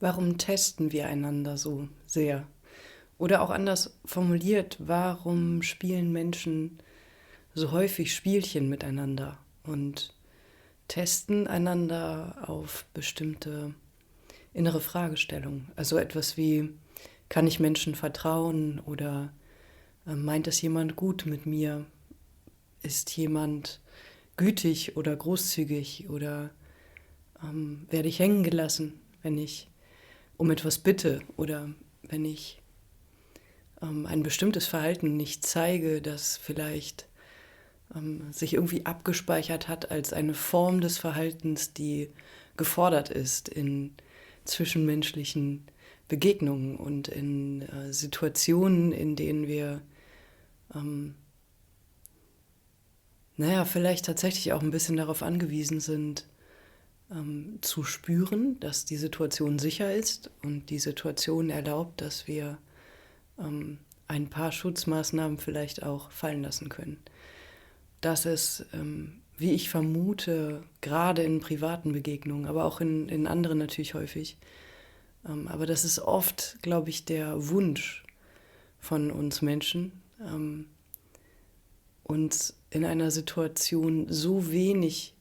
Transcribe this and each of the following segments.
Warum testen wir einander so sehr? Oder auch anders formuliert, warum spielen Menschen so häufig Spielchen miteinander und testen einander auf bestimmte innere Fragestellungen? Also etwas wie, kann ich Menschen vertrauen oder meint es jemand gut mit mir? Ist jemand gütig oder großzügig oder werde ich hängen gelassen, wenn ich um etwas bitte oder wenn ich ein bestimmtes Verhalten nicht zeige, das vielleicht sich irgendwie abgespeichert hat als eine Form des Verhaltens, die gefordert ist in zwischenmenschlichen Begegnungen und in Situationen, in denen wir, vielleicht tatsächlich auch ein bisschen darauf angewiesen sind, zu spüren, dass die Situation sicher ist und die Situation erlaubt, dass wir ein paar Schutzmaßnahmen vielleicht auch fallen lassen können. Dass es, wie ich vermute, gerade in privaten Begegnungen, aber auch in anderen natürlich häufig, aber das ist oft, glaube ich, der Wunsch von uns Menschen, uns in einer Situation so wenig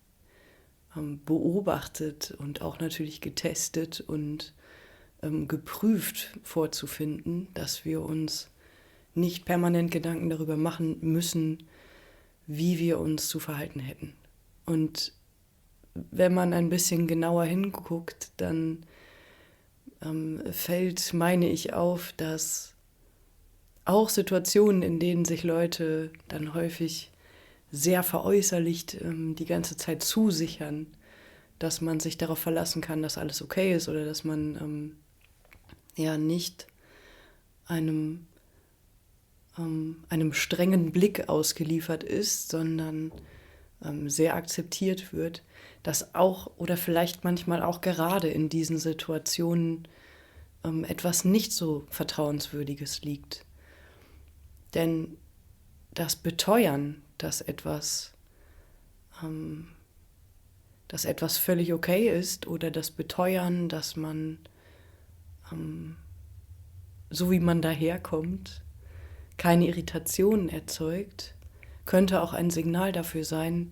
beobachtet und auch natürlich getestet und geprüft vorzufinden, dass wir uns nicht permanent Gedanken darüber machen müssen, wie wir uns zu verhalten hätten. Und wenn man ein bisschen genauer hinguckt, dann fällt, meine ich, auf, dass auch Situationen, in denen sich Leute dann häufig sehr veräußerlicht die ganze Zeit zusichern, dass man sich darauf verlassen kann, dass alles okay ist oder dass man nicht einem, einem strengen Blick ausgeliefert ist, sondern sehr akzeptiert wird, dass auch oder vielleicht manchmal auch gerade in diesen Situationen etwas nicht so Vertrauenswürdiges liegt. Denn das Beteuern, dass etwas völlig okay ist oder das Beteuern, dass man, so wie man daherkommt, keine Irritationen erzeugt, könnte auch ein Signal dafür sein,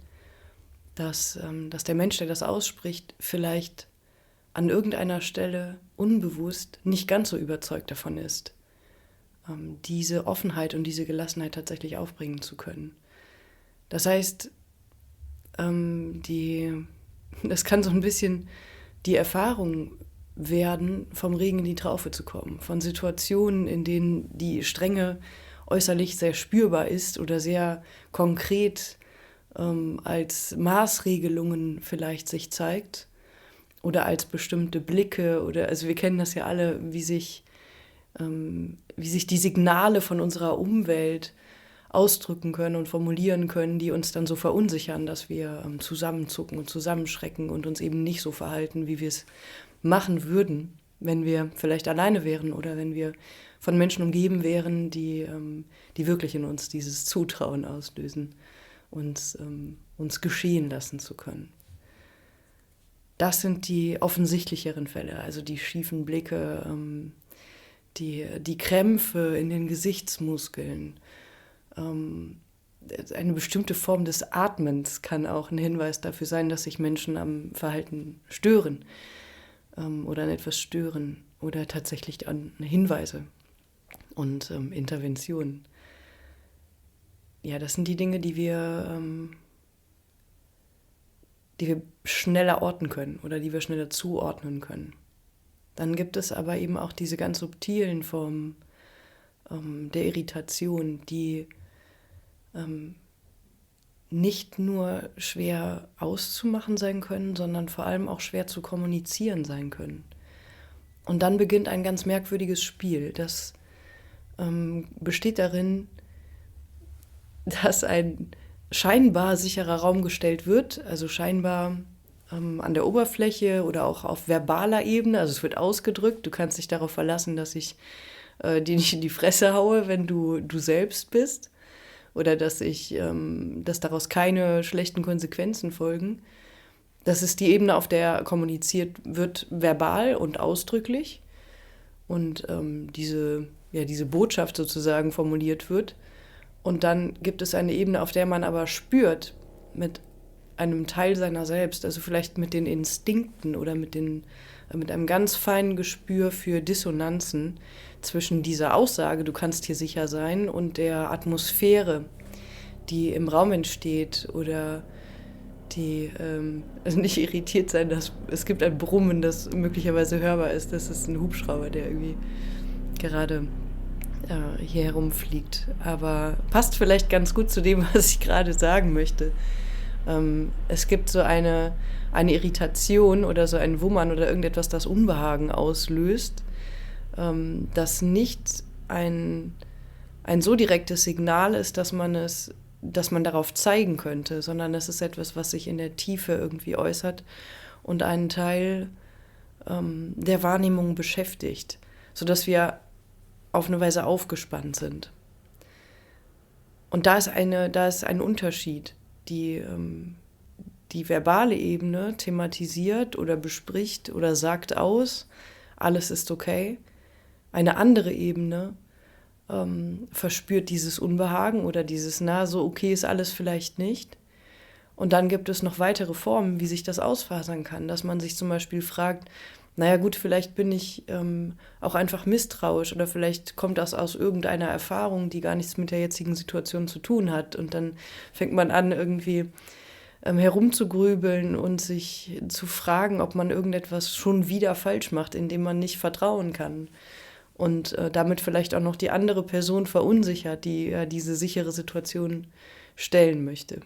dass der Mensch, der das ausspricht, vielleicht an irgendeiner Stelle unbewusst nicht ganz so überzeugt davon ist, diese Offenheit und diese Gelassenheit tatsächlich aufbringen zu können. Das heißt, das kann so ein bisschen die Erfahrung werden, vom Regen in die Traufe zu kommen, von Situationen, in denen die Strenge äußerlich sehr spürbar ist oder sehr konkret als Maßregelungen vielleicht sich zeigt oder als bestimmte Blicke oder, also wir kennen das ja alle, wie sich die Signale von unserer Umwelt ausdrücken können und formulieren können, die uns dann so verunsichern, dass wir zusammenzucken und zusammenschrecken und uns eben nicht so verhalten, wie wir es machen würden, wenn wir vielleicht alleine wären oder wenn wir von Menschen umgeben wären, die wirklich in uns dieses Zutrauen auslösen, uns geschehen lassen zu können. Das sind die offensichtlicheren Fälle, also die schiefen Blicke, die Krämpfe in den Gesichtsmuskeln. Eine bestimmte Form des Atmens kann auch ein Hinweis dafür sein, dass sich Menschen am Verhalten stören oder an etwas stören oder tatsächlich an Hinweise und Interventionen. Ja, das sind die Dinge, die wir schneller orten können oder die wir schneller zuordnen können. Dann gibt es aber eben auch diese ganz subtilen Formen der Irritation, die nicht nur schwer auszumachen sein können, sondern vor allem auch schwer zu kommunizieren sein können. Und dann beginnt ein ganz merkwürdiges Spiel, das besteht darin, dass ein scheinbar sicherer Raum gestellt wird, also scheinbar an der Oberfläche oder auch auf verbaler Ebene, also es wird ausgedrückt, du kannst dich darauf verlassen, dass ich dir nicht in die Fresse haue, wenn du selbst bist oder dass daraus keine schlechten Konsequenzen folgen. Das ist die Ebene, auf der kommuniziert wird, verbal und ausdrücklich und diese Botschaft sozusagen formuliert wird. Und dann gibt es eine Ebene, auf der man aber spürt mit einem Teil seiner selbst, also vielleicht mit den Instinkten oder mit einem ganz feinen Gespür für Dissonanzen zwischen dieser Aussage, du kannst hier sicher sein, und der Atmosphäre, die im Raum entsteht, oder also nicht irritiert sein, dass es gibt ein Brummen, das möglicherweise hörbar ist. Das ist ein Hubschrauber, der irgendwie gerade hier herumfliegt. Aber passt vielleicht ganz gut zu dem, was ich gerade sagen möchte. Es gibt so eine Irritation oder so ein Wummern oder irgendetwas, das Unbehagen auslöst, das nicht ein so direktes Signal ist, dass man darauf zeigen könnte, sondern es ist etwas, was sich in der Tiefe irgendwie äußert und einen Teil der Wahrnehmung beschäftigt, sodass wir auf eine Weise aufgespannt sind. Und da ist ein Unterschied. Die verbale Ebene thematisiert oder bespricht oder sagt aus, alles ist okay. Eine andere Ebene verspürt dieses Unbehagen oder dieses, so okay ist alles vielleicht nicht. Und dann gibt es noch weitere Formen, wie sich das ausfasern kann, dass man sich zum Beispiel fragt, naja gut, vielleicht bin ich auch einfach misstrauisch oder vielleicht kommt das aus irgendeiner Erfahrung, die gar nichts mit der jetzigen Situation zu tun hat. Und dann fängt man an, irgendwie herumzugrübeln und sich zu fragen, ob man irgendetwas schon wieder falsch macht, indem man nicht vertrauen kann. Und damit vielleicht auch noch die andere Person verunsichert, die diese sichere Situation stellen möchte.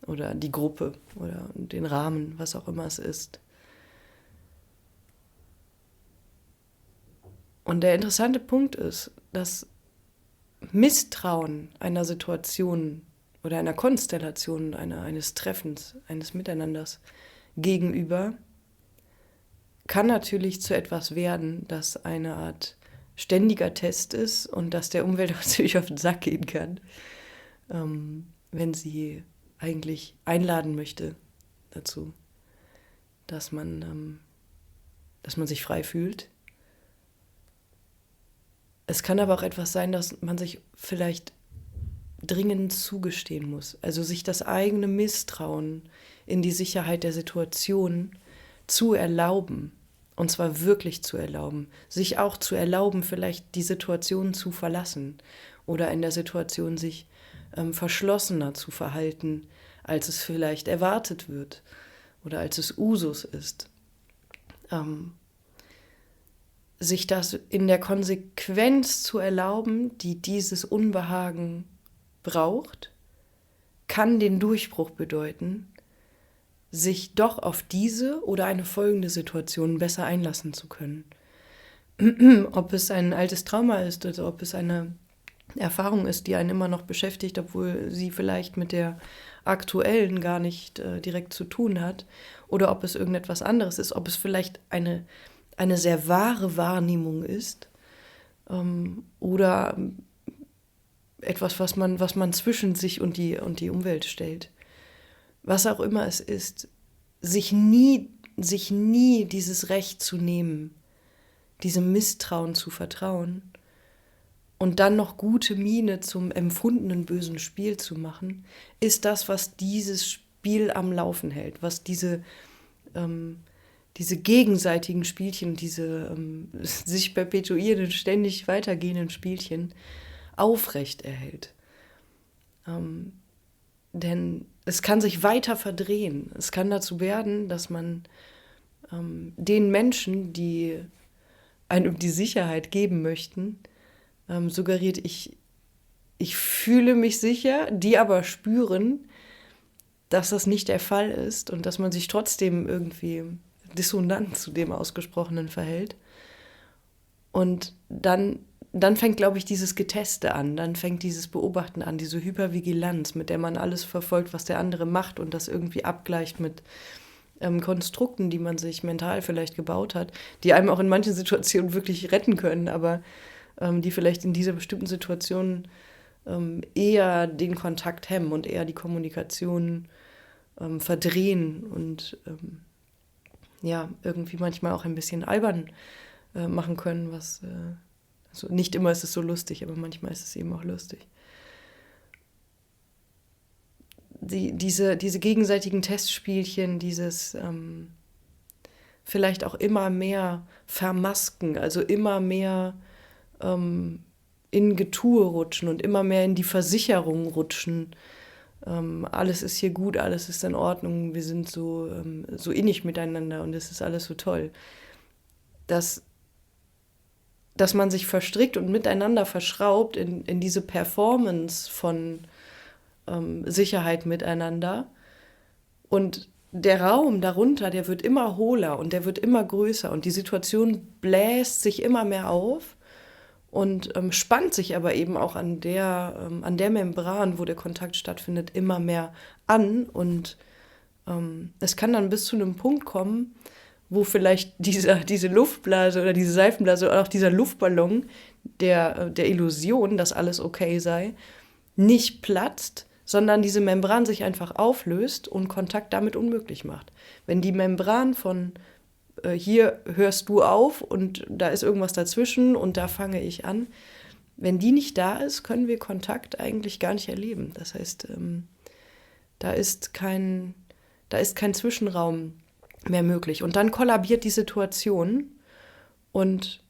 Oder die Gruppe oder den Rahmen, was auch immer es ist. Und der interessante Punkt ist, dass Misstrauen einer Situation oder einer Konstellation, eines Treffens, eines Miteinanders gegenüber, kann natürlich zu etwas werden, das eine Art ständiger Test ist und dass der Umwelt natürlich auf den Sack gehen kann, wenn sie eigentlich einladen möchte dazu, dass man sich frei fühlt. Es kann aber auch etwas sein, dass man sich vielleicht dringend zugestehen muss, also sich das eigene Misstrauen in die Sicherheit der Situation zu erlauben. Und zwar wirklich zu erlauben, sich auch zu erlauben, vielleicht die Situation zu verlassen oder in der Situation sich verschlossener zu verhalten, als es vielleicht erwartet wird oder als es Usus ist. Sich das in der Konsequenz zu erlauben, die dieses Unbehagen braucht, kann den Durchbruch bedeuten, sich doch auf diese oder eine folgende Situation besser einlassen zu können. Ob es ein altes Trauma ist oder ob es eine Erfahrung ist, die einen immer noch beschäftigt, obwohl sie vielleicht mit der aktuellen gar nicht direkt zu tun hat, oder ob es irgendetwas anderes ist, ob es vielleicht eine sehr wahre Wahrnehmung ist oder etwas, was man zwischen sich und die Umwelt stellt. Was auch immer es ist, sich nie dieses Recht zu nehmen, diesem Misstrauen zu vertrauen und dann noch gute Miene zum empfundenen bösen Spiel zu machen, ist das, was dieses Spiel am Laufen hält, was diese gegenseitigen Spielchen, diese sich perpetuierenden, ständig weitergehenden Spielchen aufrecht erhält. Denn es kann sich weiter verdrehen. Es kann dazu werden, dass man den Menschen, die einem die Sicherheit geben möchten, suggeriert, ich fühle mich sicher, die aber spüren, dass das nicht der Fall ist und dass man sich trotzdem irgendwie dissonant zu dem Ausgesprochenen verhält. Und dann fängt, glaube ich, dieses Geteste an, dann fängt dieses Beobachten an, diese Hypervigilanz, mit der man alles verfolgt, was der andere macht und das irgendwie abgleicht mit Konstrukten, die man sich mental vielleicht gebaut hat, die einem auch in manchen Situationen wirklich retten können, aber die vielleicht in dieser bestimmten Situation eher den Kontakt hemmen und eher die Kommunikation verdrehen und ja, irgendwie manchmal auch ein bisschen albern machen können, also nicht immer ist es so lustig, aber manchmal ist es eben auch lustig. Diese gegenseitigen Testspielchen, dieses vielleicht auch immer mehr vermasken, also immer mehr in Getue rutschen und immer mehr in die Versicherung rutschen. Alles ist hier gut, alles ist in Ordnung, wir sind so innig miteinander und es ist alles so toll. Dass man sich verstrickt und miteinander verschraubt in diese Performance von Sicherheit miteinander. Und der Raum darunter, der wird immer hohler und der wird immer größer und die Situation bläst sich immer mehr auf und spannt sich aber eben auch an der Membran, wo der Kontakt stattfindet, immer mehr an. Und es kann dann bis zu einem Punkt kommen, wo vielleicht diese Luftblase oder diese Seifenblase oder auch dieser Luftballon der Illusion, dass alles okay sei, nicht platzt, sondern diese Membran sich einfach auflöst und Kontakt damit unmöglich macht. Wenn die Membran von hier hörst du auf und da ist irgendwas dazwischen und da fange ich an, wenn die nicht da ist, können wir Kontakt eigentlich gar nicht erleben. Das heißt, da ist kein Zwischenraum mehr möglich. Und dann kollabiert die Situation und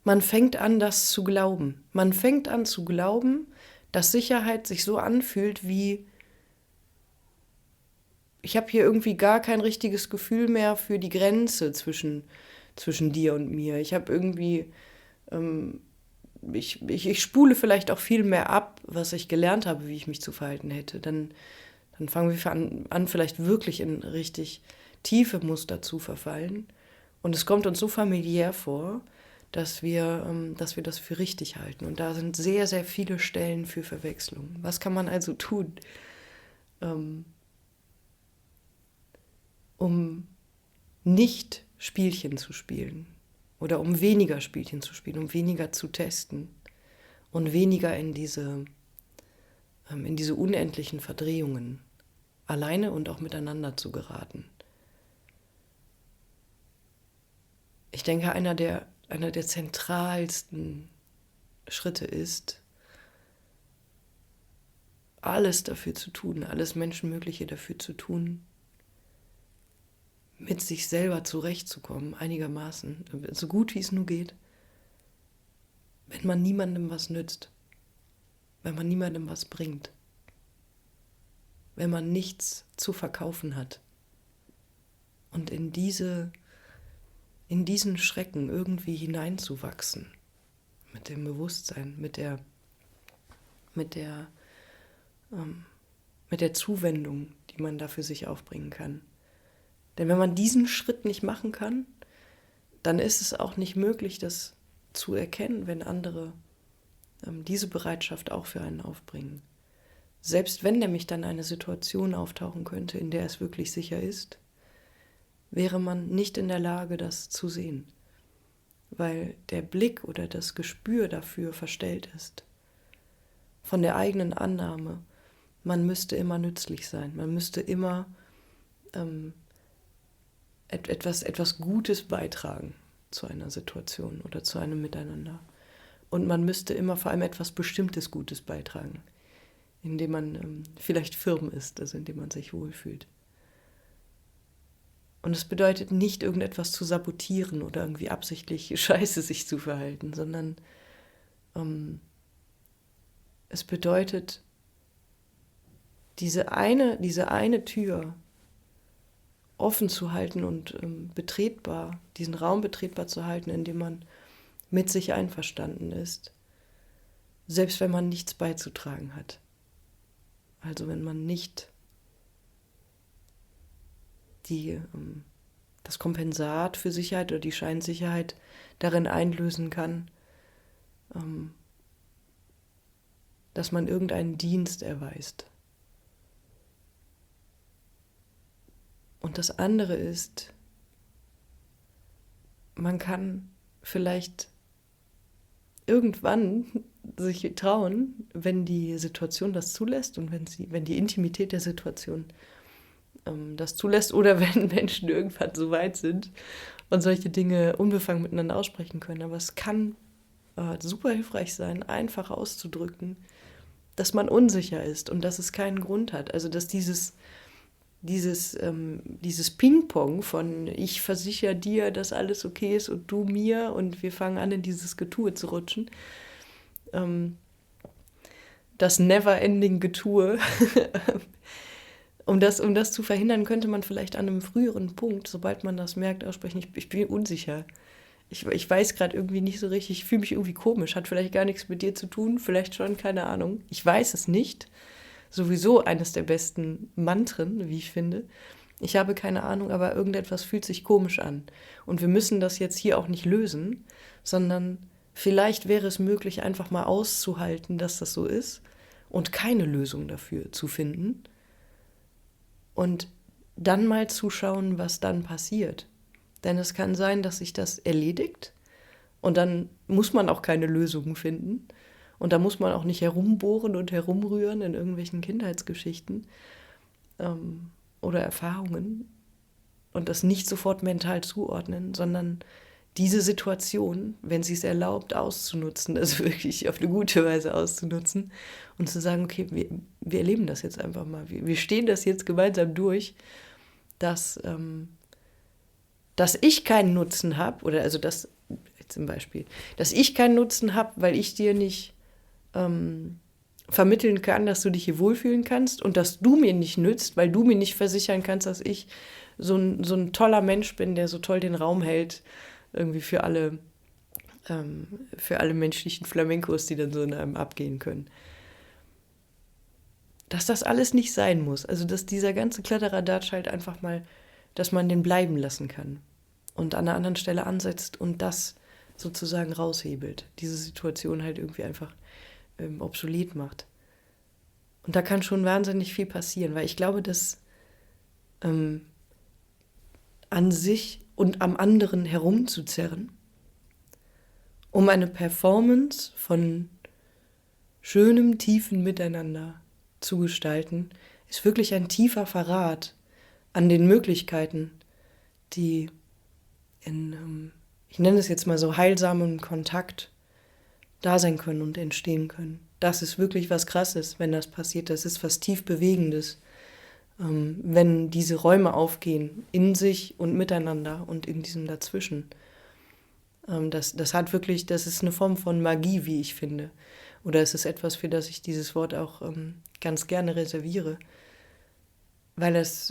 man fängt an, das zu glauben. Man fängt an zu glauben, dass Sicherheit sich so anfühlt wie, ich habe hier irgendwie gar kein richtiges Gefühl mehr für die Grenze zwischen dir und mir. Ich habe irgendwie, ich spule vielleicht auch viel mehr ab, was ich gelernt habe, wie ich mich zu verhalten hätte. Dann fangen wir an, vielleicht wirklich in richtig tiefe Muster zu verfallen. Und es kommt uns so familiär vor, dass wir das für richtig halten. Und da sind sehr, sehr viele Stellen für Verwechslung. Was kann man also tun, um nicht Spielchen zu spielen oder um weniger Spielchen zu spielen, um weniger zu testen und weniger in diese unendlichen Verdrehungen alleine und auch miteinander zu geraten? Ich denke, einer der zentralsten Schritte ist, alles dafür zu tun, alles Menschenmögliche dafür zu tun, mit sich selber zurechtzukommen, einigermaßen, so gut wie es nur geht, wenn man niemandem was nützt, wenn man niemandem was bringt, wenn man nichts zu verkaufen hat. Und in diesen Schrecken irgendwie hineinzuwachsen, mit dem Bewusstsein, mit der Zuwendung, die man da für sich aufbringen kann. Denn wenn man diesen Schritt nicht machen kann, dann ist es auch nicht möglich, das zu erkennen, wenn andere diese Bereitschaft auch für einen aufbringen. Selbst wenn nämlich dann eine Situation auftauchen könnte, in der es wirklich sicher ist, wäre man nicht in der Lage, das zu sehen, weil der Blick oder das Gespür dafür verstellt ist. Von der eigenen Annahme, man müsste immer nützlich sein, man müsste immer etwas Gutes beitragen zu einer Situation oder zu einem Miteinander. Und man müsste immer vor allem etwas Bestimmtes Gutes beitragen, indem man vielleicht firm ist, also indem man sich wohlfühlt. Und es bedeutet nicht, irgendetwas zu sabotieren oder irgendwie absichtlich scheiße sich zu verhalten, sondern es bedeutet, diese eine Tür offen zu halten und diesen Raum betretbar zu halten, in dem man mit sich einverstanden ist, selbst wenn man nichts beizutragen hat. Also wenn man nicht das Kompensat für Sicherheit oder die Scheinsicherheit darin einlösen kann, dass man irgendeinen Dienst erweist. Und das andere ist, man kann vielleicht irgendwann sich trauen, wenn die Situation das zulässt und wenn die Intimität der Situation das zulässt oder wenn Menschen irgendwann so weit sind und solche Dinge unbefangen miteinander aussprechen können. Aber es kann super hilfreich sein, einfach auszudrücken, dass man unsicher ist und dass es keinen Grund hat. Also dass dieses Ping-Pong von ich versichere dir, dass alles okay ist und du mir und wir fangen an, in dieses Getue zu rutschen. Das never-ending Getue. Um das zu verhindern, könnte man vielleicht an einem früheren Punkt, sobald man das merkt, aussprechen, ich bin unsicher. Ich weiß gerade irgendwie nicht so richtig, ich fühle mich irgendwie komisch, hat vielleicht gar nichts mit dir zu tun, vielleicht schon, keine Ahnung. Ich weiß es nicht. Sowieso eines der besten Mantren, wie ich finde. Ich habe keine Ahnung, aber irgendetwas fühlt sich komisch an. Und wir müssen das jetzt hier auch nicht lösen, sondern vielleicht wäre es möglich, einfach mal auszuhalten, dass das so ist und keine Lösung dafür zu finden. Und dann mal zuschauen, was dann passiert. Denn es kann sein, dass sich das erledigt und dann muss man auch keine Lösungen finden. Und da muss man auch nicht herumbohren und herumrühren in irgendwelchen Kindheitsgeschichten oder Erfahrungen und das nicht sofort mental zuordnen, sondern diese Situation, wenn sie es erlaubt, auszunutzen, also wirklich auf eine gute Weise auszunutzen und zu sagen, okay, wir erleben das jetzt einfach mal, wir stehen das jetzt gemeinsam durch, dass ich keinen Nutzen habe, oder also das zum Beispiel, dass ich keinen Nutzen habe, weil ich dir nicht vermitteln kann, dass du dich hier wohlfühlen kannst und dass du mir nicht nützt, weil du mir nicht versichern kannst, dass ich so ein toller Mensch bin, der so toll den Raum hält, irgendwie für alle menschlichen Flamencos, die dann so in einem abgehen können. Dass das alles nicht sein muss. Also dass dieser ganze Kladderadatsch halt einfach mal, dass man den bleiben lassen kann und an einer anderen Stelle ansetzt und das sozusagen raushebelt. Diese Situation halt irgendwie einfach obsolet macht. Und da kann schon wahnsinnig viel passieren, weil ich glaube, dass an sich und am anderen herumzuzerren, um eine Performance von schönem, tiefen Miteinander zu gestalten, ist wirklich ein tiefer Verrat an den Möglichkeiten, die in, ich nenne es jetzt mal so, heilsamem Kontakt da sein können und entstehen können. Das ist wirklich was Krasses, wenn das passiert. Das ist was tief Bewegendes, wenn diese Räume aufgehen, in sich und miteinander und in diesem Dazwischen. Das hat wirklich, das ist eine Form von Magie, wie ich finde. Oder es ist etwas, für das ich dieses Wort auch ganz gerne reserviere, weil es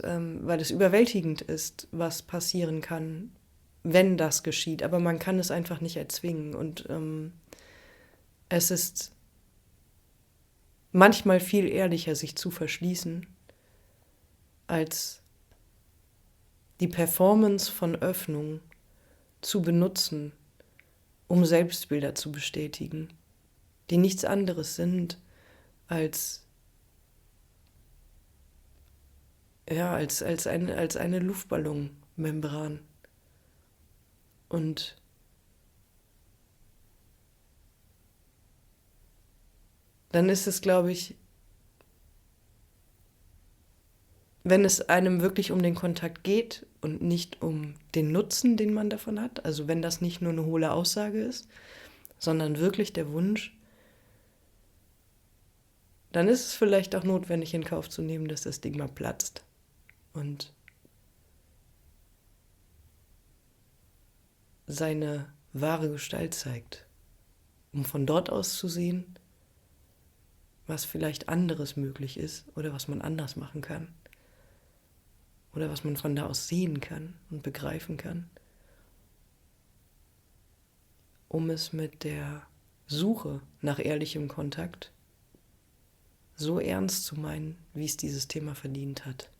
überwältigend ist, was passieren kann, wenn das geschieht. Aber man kann es einfach nicht erzwingen. Und es ist manchmal viel ehrlicher, sich zu verschließen, als die Performance von Öffnung zu benutzen, um Selbstbilder zu bestätigen, die nichts anderes sind als eine Luftballonmembran. Und dann ist es, glaube ich, wenn es einem wirklich um den Kontakt geht und nicht um den Nutzen, den man davon hat, also wenn das nicht nur eine hohle Aussage ist, sondern wirklich der Wunsch, dann ist es vielleicht auch notwendig, in Kauf zu nehmen, dass das Ding mal platzt und seine wahre Gestalt zeigt, um von dort aus zu sehen, was vielleicht anderes möglich ist oder was man anders machen kann oder was man von da aus sehen kann und begreifen kann, um es mit der Suche nach ehrlichem Kontakt so ernst zu meinen, wie es dieses Thema verdient hat.